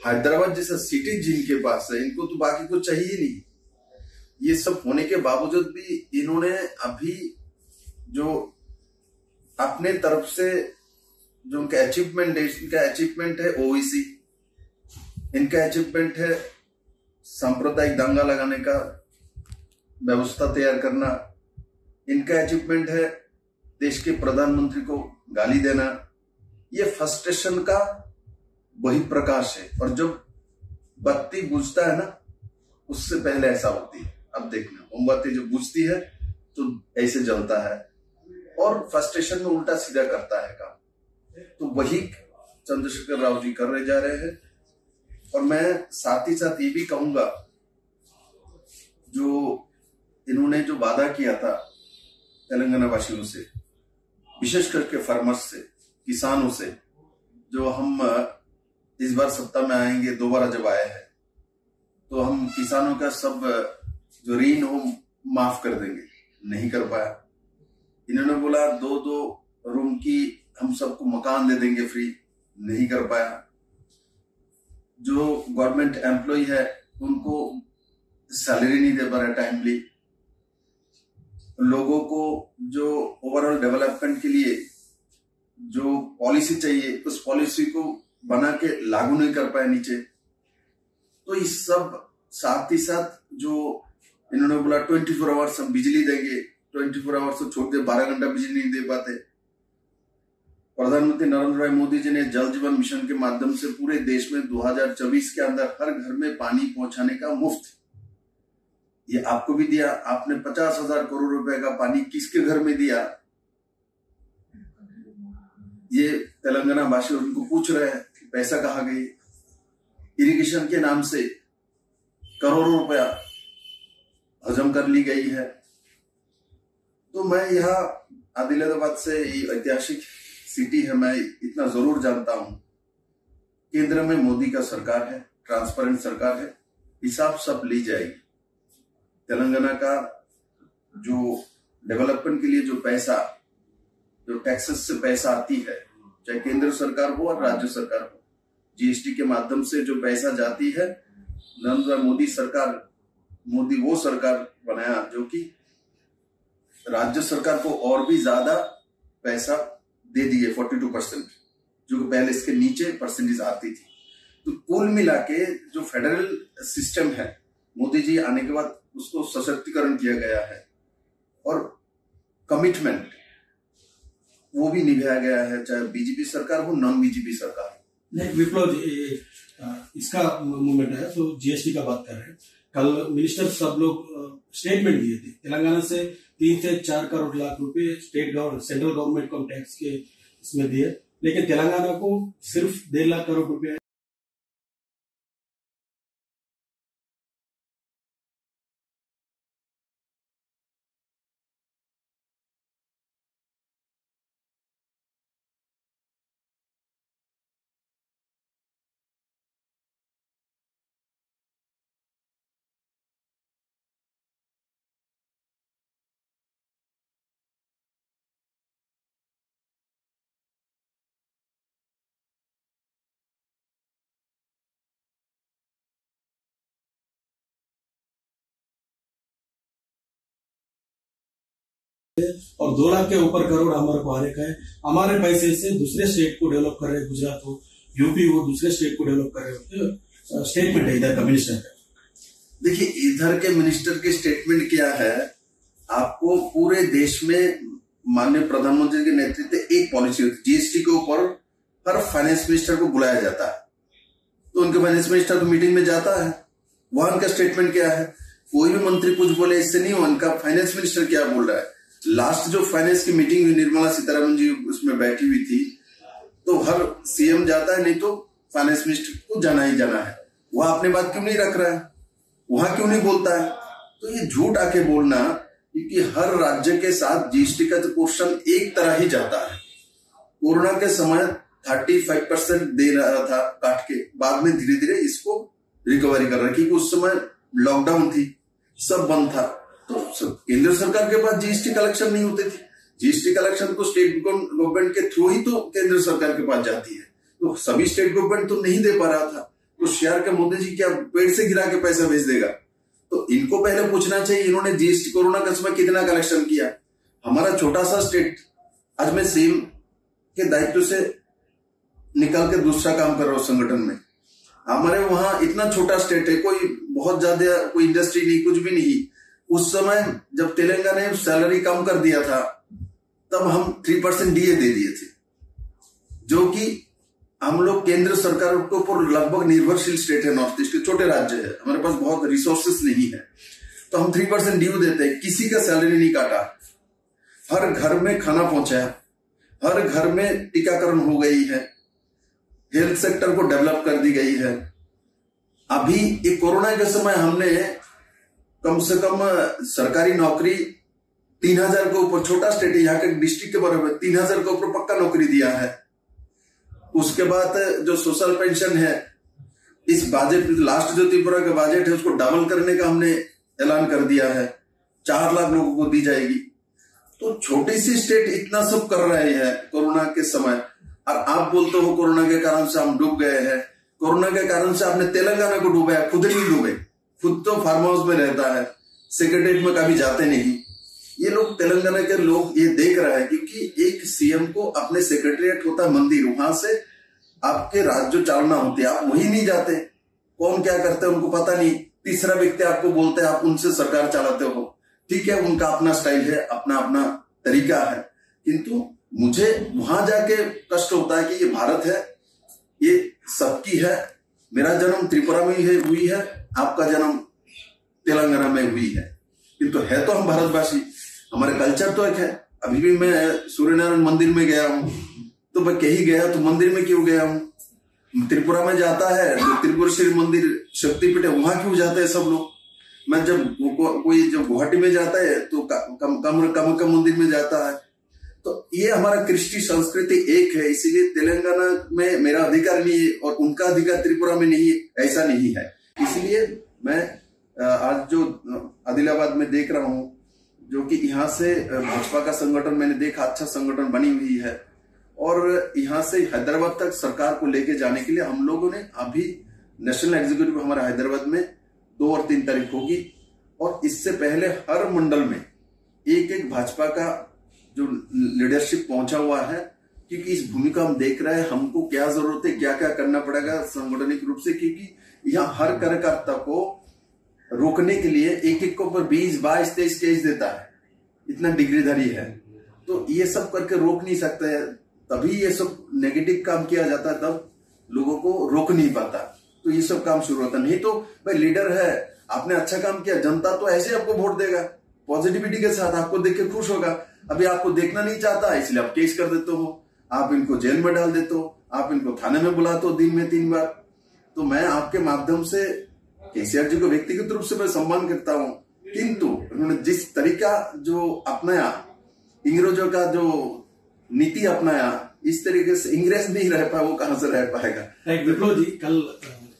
हैदराबाद जैसा सिटी जिनके पास है, इनको तो बाकी कुछ चाहिए नहीं। ये सब होने के बावजूद भी इन्होंने अभी जो अपने तरफ से जो उनका अचीवमेंट है, इनका अचीवमेंट है ओवैसी, इनका अचीवमेंट है सांप्रदायिक दंगा लगाने का व्यवस्था तैयार करना, इनका अचीवमेंट है देश के प्रधानमंत्री को गाली देना। ये फ्रस्ट्रेशन का वही प्रकाश है, और जब बत्ती बुझता है ना, उससे पहले ऐसा होती है। अब देखना, मोमबत्ती जब बुझती है तो ऐसे जलता है, और फ्रस्ट्रेशन में उल्टा सीधा करता है काम। तो वही चंद्रशेखर राव जी कर जा रहे हैं। और मैं साथ ही साथ ये भी कहूंगा, जो इन्होंने जो वादा किया था तेलंगाना वासियों से, विशेष करके फार्मर्स से, किसानों से, जो हम इस बार सत्ता में आएंगे, दोबारा जब आए हैं तो हम किसानों का सब जो ऋण हो माफ कर देंगे, नहीं कर पाया। इन्होंने बोला 2-2 रूम की हम सबको मकान दे देंगे फ्री, नहीं कर पाया। जो गवर्नमेंट एम्प्लॉय है उनको सैलरी नहीं दे पा रहा टाइमली। लोगों को जो ओवरऑल डेवलपमेंट के लिए जो पॉलिसी चाहिए, उस पॉलिसी को बना के लागू नहीं कर पाए नीचे। तो इस सब साथ ही साथ जो इन्होंने बोला 24 आवर्स हम बिजली देंगे, 24 आवर्स तो छोड़ दे, 12 घंटा बिजली नहीं दे पाते। प्रधानमंत्री नरेंद्र भाई मोदी जी ने जल जीवन मिशन के माध्यम से पूरे देश में 2024 के अंदर हर घर में पानी पहुंचाने का मुफ्त, ये आपको भी दिया। आपने 50,000 करोड़ रुपए का पानी किसके घर में दिया, ये तेलंगाना वासी उनको पूछ रहे हैं कि पैसा कहाँ गई। इरिगेशन के नाम से करोड़ों रुपया हजम कर ली गई है। तो मैं यहाँ आदिलाबाद से, ऐतिहासिक सिटी है, मैं इतना जरूर जानता हूं, केंद्र में मोदी का सरकार है, ट्रांसपेरेंट सरकार है, हिसाब सब ली जाएगी। तेलंगाना का जो डेवलपमेंट के लिए जो पैसा, जो टैक्सेस से पैसा आती है, चाहे केंद्र सरकार हो और राज्य सरकार हो, जीएसटी के माध्यम से जो पैसा जाती है, नरेंद्र मोदी सरकार, मोदी वो सरकार बनाया जो कि राज्य सरकार को और भी ज्यादा पैसा दे दिए, 42%, जो कि पहले इसके नीचे परसेंटेज आती थी। तो कुल मिला के जो फेडरल सिस्टम है, मोदी जी आने के बाद उसको सशक्तिकरण किया गया है, और कमिटमेंट वो भी निभाया गया है, चाहे बीजेपी सरकार हो, नॉन बीजेपी सरकार। नहीं विप्लव जी, इसका मूवमेंट है तो जीएसटी का बात कर रहे हैं। कल मिनिस्टर सब लोग स्टेटमेंट दिए थे, तेलंगाना से 3 से 4 करोड़ लाख रुपए स्टेट गवर्नमेंट, सेंट्रल गवर्नमेंट को टैक्स के इसमें दिए, लेकिन तेलंगाना को सिर्फ 1.5 लाख करोड़ रुपए और 2 लाख के ऊपर करोड़ हमारे को आने का है। हमारे पैसे से दूसरे स्टेट को डेवलप कर रहे हैं, गुजरात हो, यूपी हो, दूसरे स्टेट को डेवलप कर रहे हो। स्टेटमेंट है इधर का मिनिस्टर का। देखिए, इधर के मिनिस्टर के स्टेटमेंट क्या है, आपको पूरे देश में माननीय प्रधानमंत्री के नेतृत्व एक पॉलिसी होती है, जीएसटी के ऊपर हर फाइनेंस मिनिस्टर को बुलाया जाता है, तो उनके फाइनेंस मिनिस्टर तो मीटिंग में जाता है, वहां उनका स्टेटमेंट क्या है, कोई भी मंत्री कुछ बोले इससे नहीं हो, उनका फाइनेंस मिनिस्टर क्या बोल रहा है। लास्ट जो फाइनेंस की मीटिंग हुई, निर्मला सीतारमण जी उसमें बैठी हुई थी, तो हर सीएम जाता है, नहीं तो फाइनेंस मिनिस्टर को जाना ही जाना है। वह अपनी बात क्यों नहीं रख रहा है, वहां क्यों नहीं बोलता है। तो ये झूठ आके बोलना, क्योंकि हर राज्य के साथ जीएसटी का जो पोर्शन एक तरह ही जाता है। कोरोना के समय 35% दे रहा था काट के, बाद में धीरे धीरे इसको रिकवरी कर रहा है, क्योंकि उस समय लॉकडाउन थी, सब बंद था, तो केंद्र सरकार के पास जीएसटी कलेक्शन नहीं होते थे। जीएसटी कलेक्शन तो स्टेट गवर्नमेंट के थ्रू ही तो केंद्र सरकार के पास जाती है, तो सभी स्टेट गवर्नमेंट तो नहीं दे पा रहा था। तो शेयर के मोदी जी क्या पेड़ से गिरा के पैसा भेज देगा? तो इनको पहले पूछना चाहिए, इन्होंने जीएसटी कोरोना के समय कितना कलेक्शन किया? हमारा छोटा सा स्टेट, आज मैं सीएम के दायित्व से निकल के दूसरा काम कर रहा हूं संगठन में। हमारे वहां इतना छोटा स्टेट है, कोई बहुत ज्यादा कोई इंडस्ट्री नहीं, कुछ भी नहीं। उस समय जब तेलंगाना ने सैलरी कम कर दिया था, तब हम 3% डीए दे दिए थे, जो कि हम लोग केंद्र सरकार के ऊपर लगभग निर्भरशील स्टेट है, नॉर्थ ईस्ट के छोटे राज्य है, हमारे पास बहुत रिसोर्सेस नहीं है, तो हम 3% ड्यू देते हैं। किसी का सैलरी नहीं काटा, हर घर में खाना पहुंचाया, हर घर में टीकाकरण हो गई है, हेल्थ सेक्टर को डेवलप कर दी गई है। अभी ये कोरोना के समय हमने कम से कम सरकारी नौकरी 3000 के ऊपर, छोटा स्टेट है यहाँ के डिस्ट्रिक्ट के बराबर, 3000 के ऊपर पक्का नौकरी दिया है। उसके बाद जो सोशल पेंशन है, इस बजट लास्ट जो त्रिपुरा का बजट है उसको डबल करने का हमने ऐलान कर दिया है, 4 लाख लोगों को दी जाएगी। तो छोटी सी स्टेट इतना सब कर रहे हैं कोरोना के समय, और आप बोलते हो कोरोना के कारण से हम डूब गए हैं। कोरोना के कारण से आपने तेलंगाना को डूबा है, खुद नहीं डूबे। खुद तो फार्म हाउस में रहता है, सेक्रेटरीट में कभी जाते नहीं। ये लोग तेलंगाना के लोग ये देख रहे हैं, क्योंकि एक सीएम को अपने सेक्रेटरीट होता है मंदिर, वहां से आपके राज्य चालना होती है, आप वही नहीं जाते। कौन क्या करते हैं उनको पता नहीं, तीसरा व्यक्ति आपको बोलते हैं, आप उनसे सरकार चलाते हो। ठीक है, उनका अपना स्टाइल है, अपना अपना तरीका है, किंतु मुझे वहां जाके कष्ट होता है कि ये भारत है, ये सबकी है। मेरा जन्म त्रिपुरा में हुई है, आपका जन्म तेलंगाना में हुई है, किंतु है तो हम भारतवासी, हमारे कल्चर तो एक है। अभी भी मैं सूर्यनारायण मंदिर में गया हूँ, तो मैं कहीं गया तो मंदिर में क्यों गया हूँ? त्रिपुरा में जाता है तो त्रिपुरेश्वरी मंदिर शक्तिपीठ है, वहां क्यों जाते हैं सब लोग? मैं जब कोई जब गुवाहाटी में जाता है तो कामाख्या मंदिर में जाता है। तो ये हमारा कृष्टि संस्कृति एक है, इसीलिए तेलंगाना में मेरा अधिकार नहीं है और उनका अधिकार त्रिपुरा में नहीं है, ऐसा नहीं है। इसलिए मैं आज जो आदिलाबाद में देख रहा हूँ, जो कि यहाँ से भाजपा का संगठन मैंने देखा, अच्छा संगठन बनी हुई है, और यहाँ से हैदराबाद तक सरकार को लेके जाने के लिए हम लोगों ने अभी नेशनल एग्जीक्यूटिव हमारा हैदराबाद में 2 और 3 तारीख होगी, और इससे पहले हर मंडल में एक भाजपा का जो लीडरशिप पहुंचा हुआ है, क्योंकि इस भूमिका हम देख रहे हैं हमको क्या जरूरत है, क्या क्या करना पड़ेगा संगठनिक रूप से, क्योंकि यहाँ हर कार्यकर्ता को रोकने के लिए एक के ऊपर 20, 22, 23 केस देता है, इतना डिग्रीधारी है। तो ये सब करके रोक नहीं सकते है, तभी ये सब नेगेटिव काम किया जाता है, तब लोगों को रोक नहीं पाता, तो ये सब काम शुरू होता। नहीं तो भाई लीडर है, आपने अच्छा काम किया, जनता तो ऐसे आपको वोट देगा, पॉजिटिविटी के साथ आपको देख के खुश होगा। अभी आपको देखना नहीं चाहता, इसलिए आप केस कर देते हो, आप इनको जेल में डाल देते हो, आप इनको थाने में बुलाते हो दिन में 3 बार। तो मैं आपके माध्यम से केसीआर जी को व्यक्तिगत रूप से मैं सम्मान करता हूँ, किंतु उन्होंने जिस तरीका जो अपनाया, इंग्रेजों का जो नीति अपनाया, इस तरीके से इंग्रेज नहीं रह पाया, वो कहां से रह पाएगा? विप्लव जी, कल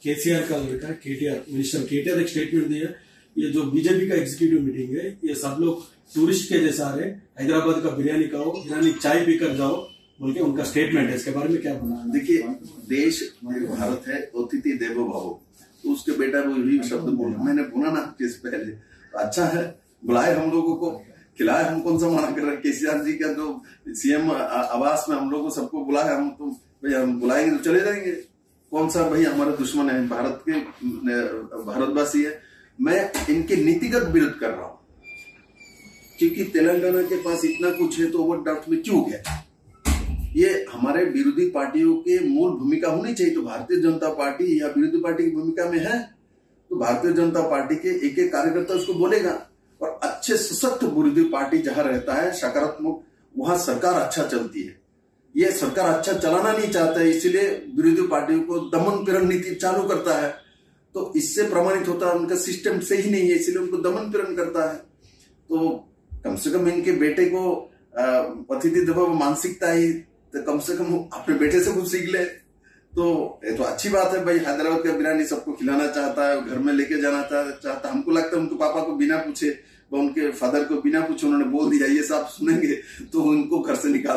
केसीआर का लेकर केटीआर मिनिस्टर केटीआर एक स्टेटमेंट दिया, ये जो बीजेपी का एग्जीक्यूटिव मीटिंग है, ये सब लोग टूरिस्ट के जैसा है, हैदराबाद का बिरयानी खाओ, ईरानी चाय पीकर जाओ, बोल के उनका स्टेटमेंट है। इसके बारे में क्या बोलना? देखिए, देश भारत है, अतिथि देवो भव, तो उसके बेटा वो यही शब्द बोला, मैंने बोला ना किस पहले, अच्छा है बुलाए हम लोगों को, खिलाए, हम कौन सा मना कर रहे हैं? केसीआर जी का जो सीएम आवास में हम लोग को सबको बुलाया, हम तो भाई हम बुलाएंगे तो चले जाएंगे, कौन सा भाई हमारे दुश्मन है? भारत के भारतवासी है। मैं इनके नीतिगत विरोध कर रहा हूं, क्योंकि तेलंगाना के पास इतना कुछ है तो ओवरड्राफ्ट में क्यों गया? ये हमारे विरोधी पार्टियों के मूल भूमिका होनी चाहिए। तो भारतीय जनता पार्टी या विरोधी पार्टी की भूमिका में है, तो भारतीय जनता पार्टी के एक एक कार्यकर्ता उसको बोलेगा, और अच्छे सशक्त विरोधी पार्टी जहां रहता है सकारात्मक, वहां सरकार अच्छा चलती है। ये सरकार अच्छा चलाना नहीं चाहता है, इसीलिए विरोधी पार्टियों को दमन पीड़न नीति चालू करता है, तो इससे प्रमाणित होता है उनका सिस्टम सही नहीं है, इसलिए उनको दमन पीड़न करता है। तो कम से कम इनके बेटे को अतिथि देवो मानसिकता ही, तो कम से कम अपने बेटे से कुछ सीख ले, तो ये तो अच्छी बात है भाई। हैदराबाद का बिरयानी सबको खिलाना चाहता है, घर में लेके जाना चाहता है। हमको लगता है उनके पापा को बिना पूछे, उनके फादर को बिना पूछे उन्होंने बोल दिया, ये सब सुनेंगे तो उनको घर से निकाल